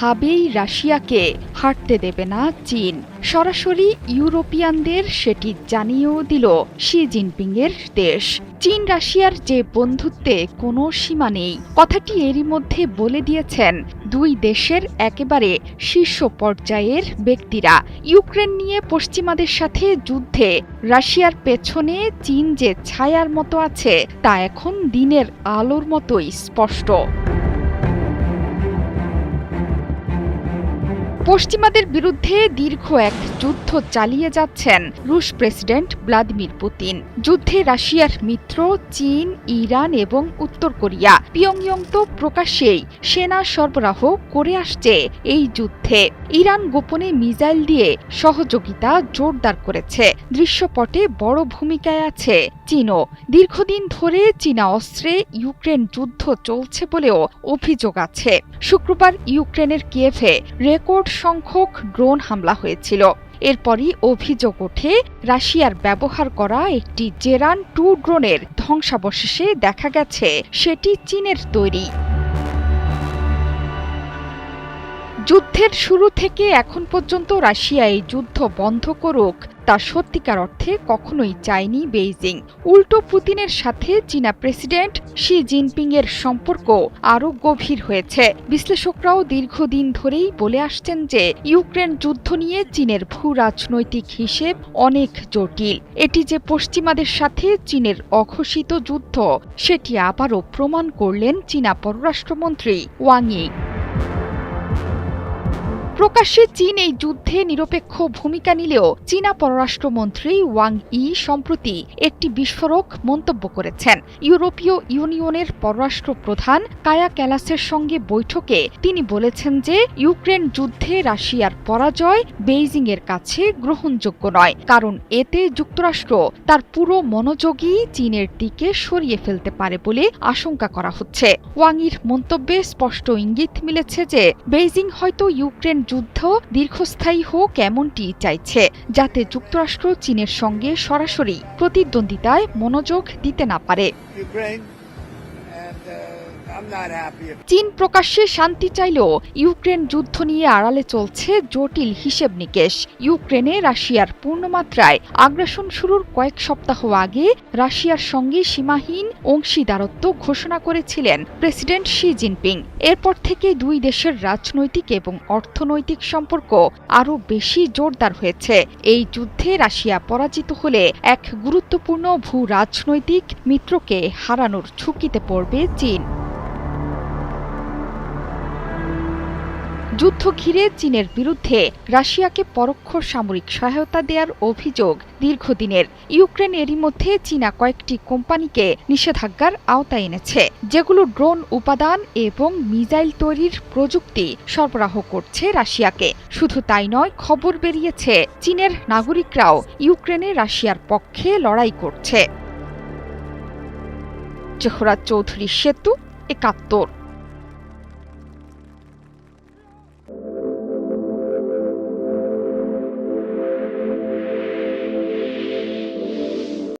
কোনোভাবেই রাশিয়াকে হারতে দেবে না চীন। সরাসরি ইউরোপিয়ানদের সেটি জানিয়েও দিল শি জিনপিংয়ের দেশ। চীন রাশিয়ার যে বন্ধুত্বে কোনো সীমা নেই, কথাটি এরই মধ্যে বলে দিয়েছেন দুই দেশের একেবারে শীর্ষ পর্যায়ের ব্যক্তিরা। ইউক্রেন নিয়ে পশ্চিমাদের সাথে যুদ্ধে রাশিয়ার পেছনে চীন যে ছায়ার মতো আছে তা এখন দিনের আলোর মতোই স্পষ্ট। পশ্চিমাদের বিরুদ্ধে দীর্ঘ এক যুদ্ধ চালিয়ে যাচ্ছেন রুশ প্রেসিডেন্ট ভ্লাদিমির পুতিন। যুদ্ধে রাশিয়ার মিত্র চীন, ইরান এবং উত্তর কোরিয়া। পিয়ংইয়ং তো প্রকাশ্যেই সেনা সরবরাহ করে আসছে এই যুদ্ধে। ইরান গোপনে মিসাইল দিয়ে সহযোগিতা জোরদার করেছে। দৃশ্যপটে বড় ভূমিকায় আছে চীনও। দীর্ঘদিন ধরে চীনা অস্ত্রে ইউক্রেন যুদ্ধ চলছে বলেও অভিযোগ আছে। শুক্রবার ইউক্রেনের কিয়েভে রেকর্ড সংখ্যক ড্রোন হামলা হয়েছিল। এরপরই অভিযোগ ওঠে রাশিয়ার ব্যবহার করা একটি জেরান-2 ড্রোনের ধ্বংসাবশেষে দেখা গেছে সেটি চীনের তৈরি। যুদ্ধের শুরু থেকে এখন পর্যন্ত রাশিয়া এই যুদ্ধ বন্ধ করুক তা সত্যিকার অর্থে কখনোই চায়নি বেইজিং। উল্টো পুতিনের সাথে চীনা প্রেসিডেন্ট শি জিনপিংয়ের সম্পর্ক আরও গভীর হয়েছে। বিশ্লেষকরাও দীর্ঘদিন ধরেই বলে আসছেন যে ইউক্রেন যুদ্ধ নিয়ে চীনের ভূ রাজনৈতিক হিসেব অনেক জটিল। এটি যে পশ্চিমাদের সাথে চীনের অঘোষিত যুদ্ধ সেটি আবারও প্রমাণ করলেন চীনা পররাষ্ট্রমন্ত্রী ওয়াং ই। প্রকাশ্যে চীন এই যুদ্ধে নিরপেক্ষ ভূমিকা নিলেও চীনা পররাষ্ট্রমন্ত্রী ওয়াং ই সম্প্রতি একটি বিস্ফোরক মন্তব্য করেছেন। ইউরোপীয় ইউনিয়নের পররাষ্ট্র প্রধান কায়া ক্যালাসের সঙ্গে বৈঠকে তিনি বলেছেন যে ইউক্রেন যুদ্ধে রাশিয়ার পরাজয় বেইজিংয়ের কাছে গ্রহণযোগ্য নয়, কারণ এতে যুক্তরাষ্ট্র তার পুরো মনোযোগই চীনের দিকে সরিয়ে ফেলতে পারে বলে আশঙ্কা করা হচ্ছে। ওয়াং ইর মন্তব্যে স্পষ্ট ইঙ্গিত মিলেছে যে বেইজিং হয়তো ইউক্রেন যুদ্ধ দীর্ঘস্থায়ী হোক এমনটি চাইছে, যাতে যুক্তরাষ্ট্র চীনের সঙ্গে সরাসরি প্রতিদ্বন্দ্বিতায় মনোযোগ দিতে না পারে। চীন প্রকাশ্যে শান্তি চাইলেও ইউক্রেন যুদ্ধ নিয়ে আড়ালে চলছে জটিল হিসেব নিকেশ। ইউক্রেনে রাশিয়ার পূর্ণমাত্রায় আগ্রাসন শুরুর কয়েক সপ্তাহ আগে রাশিয়ার সঙ্গে সীমাহীন অংশীদারত্ব ঘোষণা করেছিলেন প্রেসিডেন্ট শি জিনপিং। এরপর থেকে দুই দেশের রাজনৈতিক এবং অর্থনৈতিক সম্পর্ক আরও বেশি জোরদার হয়েছে। এই যুদ্ধে রাশিয়া পরাজিত হলে এক গুরুত্বপূর্ণ ভূ রাজনৈতিক মিত্রকে হারানোর ঝুঁকিতে পড়বে চীন। যুদ্ধ ঘিরে চীনের বিরুদ্ধে রাশিয়াকে পরোক্ষ সামরিক সহায়তা দেওয়ার অভিযোগ দীর্ঘদিনের। ইউক্রেন এরই মধ্যে চীনা কয়েকটি কোম্পানিকে নিষেধাজ্ঞার আওতায় এনেছে, যেগুলো ড্রোন উপাদান এবং মিসাইল তৈরির প্রযুক্তি সরবরাহ করছে রাশিয়াকে। শুধু তাই নয়, খবর বেরিয়েছে চীনের নাগরিকরাও ইউক্রেনে রাশিয়ার পক্ষে লড়াই করছে। জোহরা চৌধুরী সেতু, ৭১।